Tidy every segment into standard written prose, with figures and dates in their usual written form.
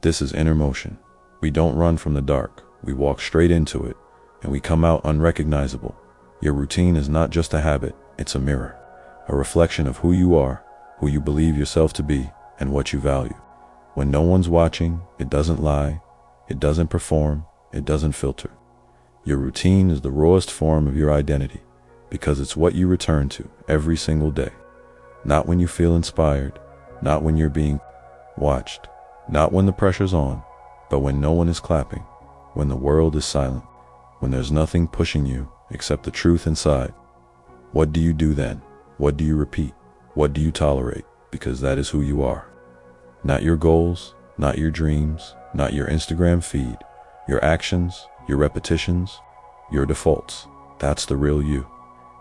This is inner motion. We don't run from the dark. We walk straight into it, and we come out unrecognizable. Your routine is not just a habit, it's a mirror, a reflection of who you are, who you believe yourself to be, and what you value. When no one's watching, it doesn't lie, it doesn't perform, it doesn't filter. Your routine is the rawest form of your identity, because it's what you return to every single day. Not when you feel inspired, not when you're being watched, not when the pressure's on, but when no one is clapping, when the world is silent, when there's nothing pushing you except the truth inside. What do you do then? What do you repeat? What do you tolerate? Because that is who you are. Not your goals, not your dreams, not your Instagram feed, your actions, your repetitions, your defaults. That's the real you.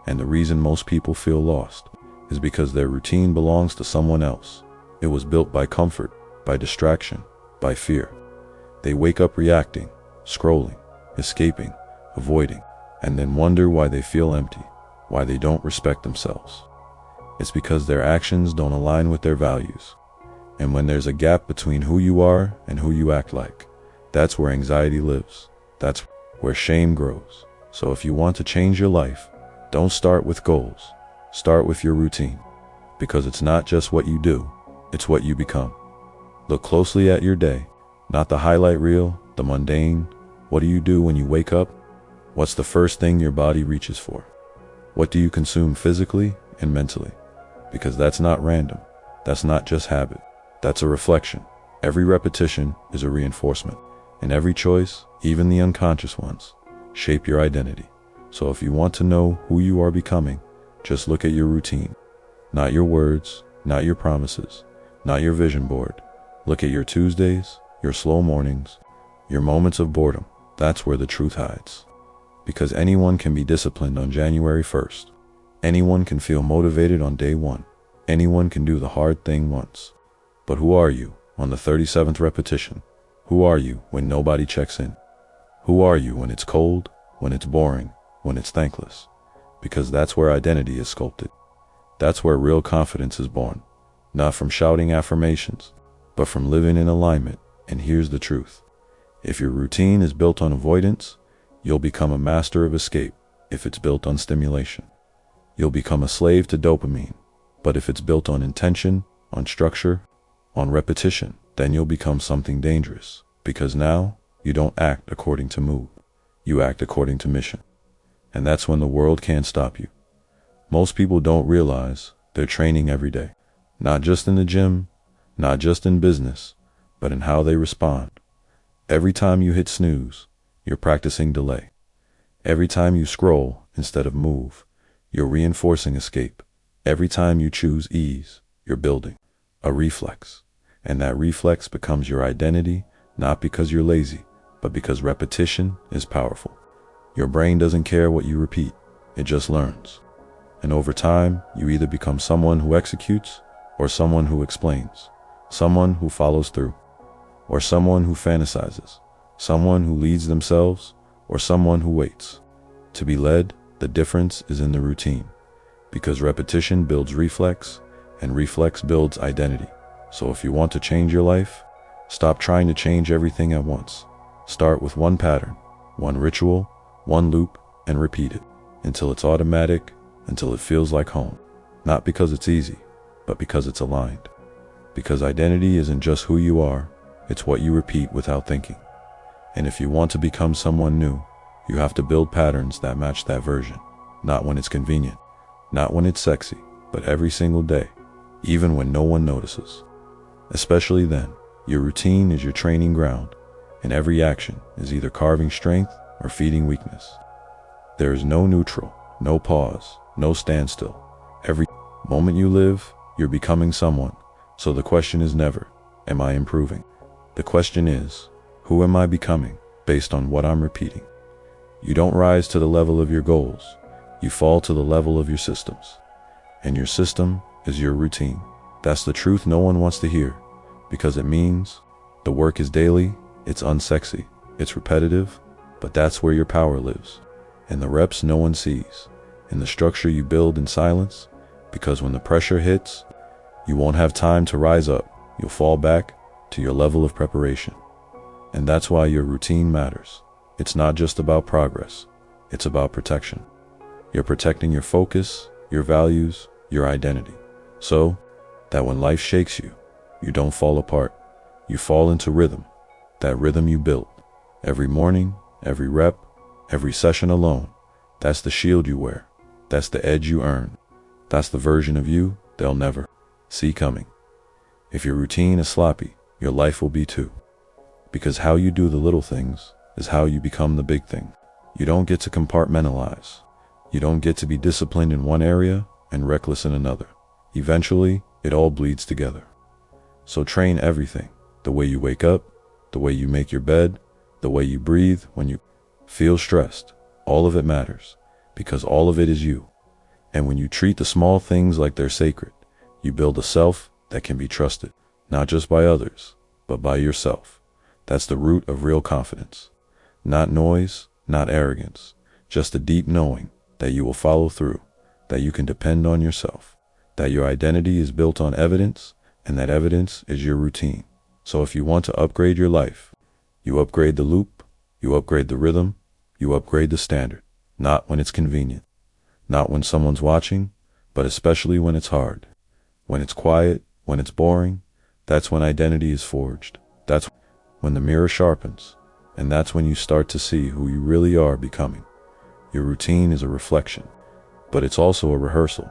And the reason most people feel lost is because their routine belongs to someone else. It was built by comfort, by distraction, by fear. They wake up reacting, scrolling, escaping, avoiding, and then wonder why they feel empty, why they don't respect themselves. It's because their actions don't align with their values. And when there's a gap between who you are and who you act like, that's where anxiety lives. That's where shame grows. So if you want to change your life, don't start with goals. Start with your routine. Because it's not just what you do, it's what you become. Look closely at your day, not the highlight reel, the mundane. What do you do when you wake up? What's the first thing your body reaches for? What do you consume physically and mentally? Because that's not random. That's not just habit. That's a reflection. Every repetition is a reinforcement. And every choice, even the unconscious ones, shape your identity. So if you want to know who you are becoming, just look at your routine. Not your words, not your promises, not your vision board. Look at your Tuesdays, your slow mornings, your moments of boredom. That's where the truth hides. Because anyone can be disciplined on January 1st. Anyone can feel motivated on day 1. Anyone can do the hard thing once. But who are you on the 37th repetition? Who are you when nobody checks in? Who are you when it's cold, when it's boring, when it's thankless? Because that's where identity is sculpted. That's where real confidence is born. Not from shouting affirmations, but from living in alignment. And here's the truth. If your routine is built on avoidance, you'll become a master of escape. If it's built on stimulation, you'll become a slave to dopamine. But if it's built on intention, on structure, on repetition, then you'll become something dangerous. Because now, you don't act according to mood. You act according to mission. And that's when the world can't stop you. Most people don't realize they're training every day. Not just in the gym, not just in business, but in how they respond. Every time you hit snooze, you're practicing delay. Every time you scroll instead of move, you're reinforcing escape. Every time you choose ease, you're building a reflex. And that reflex becomes your identity, not because you're lazy, but because repetition is powerful. Your brain doesn't care what you repeat, it just learns. And over time, you either become someone who executes or someone who explains, someone who follows through, or someone who fantasizes, someone who leads themselves, or someone who waits. To be led, the difference is in the routine, because repetition builds reflex, and reflex builds identity. So if you want to change your life, stop trying to change everything at once. Start with one pattern, one ritual, one loop, and repeat it until it's automatic, until it feels like home. Not because it's easy, but because it's aligned. Because identity isn't just who you are, it's what you repeat without thinking. And if you want to become someone new, you have to build patterns that match that version. Not when it's convenient, not when it's sexy, but every single day, even when no one notices. Especially then, your routine is your training ground, and every action is either carving strength or feeding weakness. There is no neutral, no pause, no standstill. Every moment you live, you're becoming someone. So the question is never, am I improving? The question is, who am I becoming based on what I'm repeating? You don't rise to the level of your goals, you fall to the level of your systems. And your system is your routine. That's the truth no one wants to hear, because it means the work is daily, it's unsexy, it's repetitive, but that's where your power lives. In the reps no one sees, in the structure you build in silence, because when the pressure hits, you won't have time to rise up. You'll fall back, to your level of preparation. And that's why your routine matters. It's not just about progress, it's about protection. You're protecting your focus, your values, your identity. So that when life shakes you, you don't fall apart. You fall into rhythm, that rhythm you built. Every morning, every rep, every session alone. That's the shield you wear. That's the edge you earn. That's the version of you they'll never see coming. If your routine is sloppy, your life will be too. Because how you do the little things is how you become the big thing. You don't get to compartmentalize. You don't get to be disciplined in one area and reckless in another. Eventually, it all bleeds together. So train everything. The way you wake up, the way you make your bed, the way you breathe when you feel stressed. All of it matters, because all of it is you. And when you treat the small things like they're sacred, you build a self that can be trusted, not just by others, but by yourself. That's the root of real confidence. Not noise, not arrogance, just a deep knowing that you will follow through, that you can depend on yourself, that your identity is built on evidence, and that evidence is your routine. So if you want to upgrade your life, you upgrade the loop, you upgrade the rhythm, you upgrade the standard. Not when it's convenient, not when someone's watching, but especially when it's hard. When it's quiet, when it's boring, that's when identity is forged. That's when the mirror sharpens, and that's when you start to see who you really are becoming. Your routine is a reflection, but it's also a rehearsal.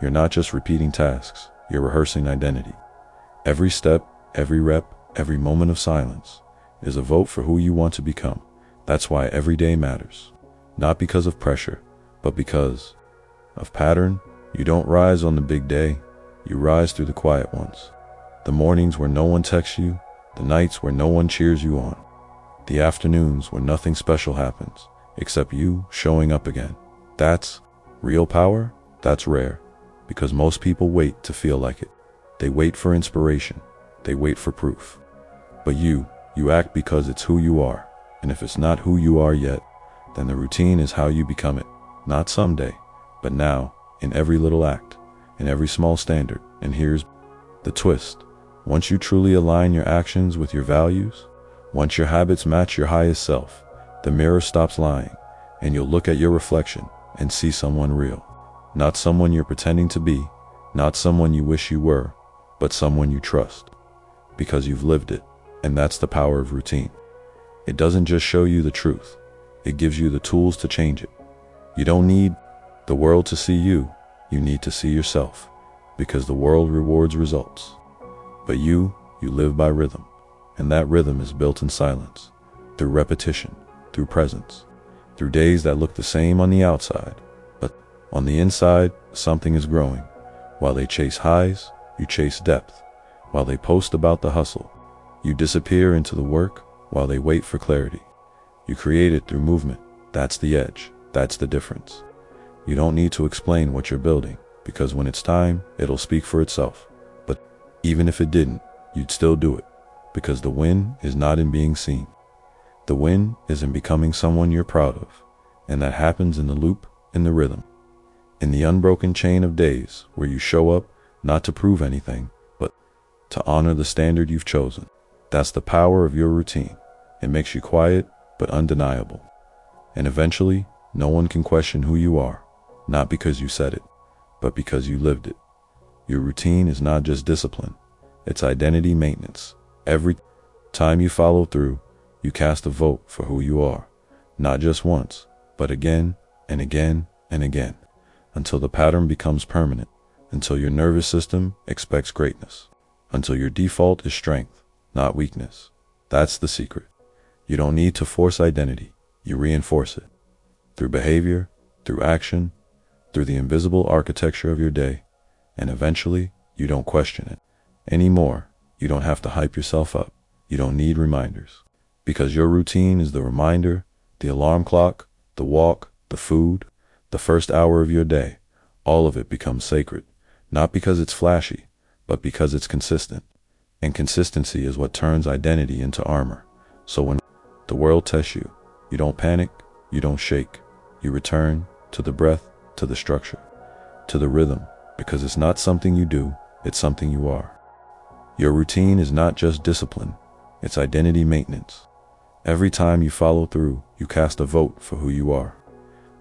You're not just repeating tasks, you're rehearsing identity. Every step, every rep, every moment of silence is a vote for who you want to become. That's why every day matters. Not because of pressure, but because of pattern. You don't rise on the big day, you rise through the quiet ones. The mornings where no one texts you, the nights where no one cheers you on, the afternoons where nothing special happens, except you showing up again. That's real power. That's rare, because most people wait to feel like it. They wait for inspiration. They wait for proof. But you act because it's who you are. And if it's not who you are yet, then the routine is how you become it. Not someday, but now, in every little act, in every small standard. And here's the twist. Once you truly align your actions with your values, once your habits match your highest self, the mirror stops lying, and you'll look at your reflection and see someone real. Not someone you're pretending to be, not someone you wish you were, but someone you trust. Because you've lived it, and that's the power of routine. It doesn't just show you the truth, it gives you the tools to change it. You don't need the world to see you, you need to see yourself, because the world rewards results. But you live by rhythm, and that rhythm is built in silence, through repetition, through presence, through days that look the same on the outside, but on the inside, something is growing. While they chase highs, you chase depth. While they post about the hustle, you disappear into the work while they wait for clarity. You create it through movement. That's the edge. That's the difference. You don't need to explain what you're building, because when it's time, it'll speak for itself. But even if it didn't, you'd still do it, because the win is not in being seen. The win is in becoming someone you're proud of, and that happens in the loop, in the rhythm, in the unbroken chain of days where you show up not to prove anything, but to honor the standard you've chosen. That's the power of your routine. It makes you quiet, but undeniable. And eventually, no one can question who you are, not because you said it, but because you lived it. Your routine is not just discipline, it's identity maintenance. Every time you follow through, you cast a vote for who you are, not just once, but again and again and again, until the pattern becomes permanent, until your nervous system expects greatness, until your default is strength, not weakness. That's the secret. You don't need to force identity, you reinforce it. Through behavior, through action, through the invisible architecture of your day, and eventually, you don't question it anymore. You don't have to hype yourself up. You don't need reminders. Because your routine is the reminder, the alarm clock, the walk, the food, the first hour of your day. All of it becomes sacred, not because it's flashy, but because it's consistent. And consistency is what turns identity into armor. So when the world tests you, you don't panic, you don't shake. You return to the breath, to the structure, to the rhythm, because it's not something you do, it's something you are. Your routine is not just discipline, it's identity maintenance. Every time you follow through, you cast a vote for who you are.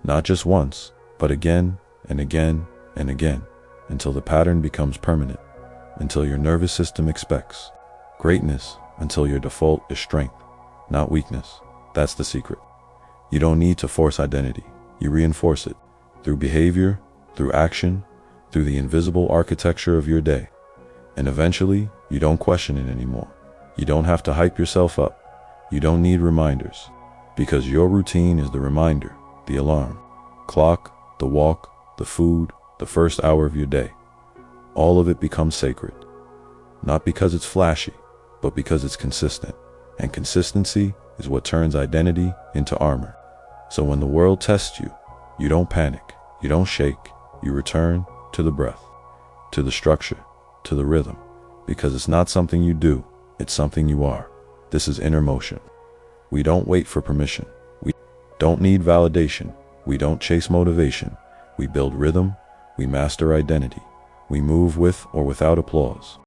Not just once, but again and again and again, until the pattern becomes permanent, until your nervous system expects greatness, until your default is strength, not weakness. That's the secret. You don't need to force identity. You reinforce it through behavior, through action, through the invisible architecture of your day. And eventually, you don't question it anymore. You don't have to hype yourself up. You don't need reminders, because your routine is the reminder, the alarm, clock, the walk, the food, the first hour of your day. All of it becomes sacred. Not because it's flashy, but because it's consistent. And consistency is what turns identity into armor. So when the world tests you, you don't panic, you don't shake, you return to the breath, to the structure, to the rhythm, because it's not something you do, it's something you are. This is inner motion. We don't wait for permission. We don't need validation. We don't chase motivation. We build rhythm. We master identity. We move with or without applause.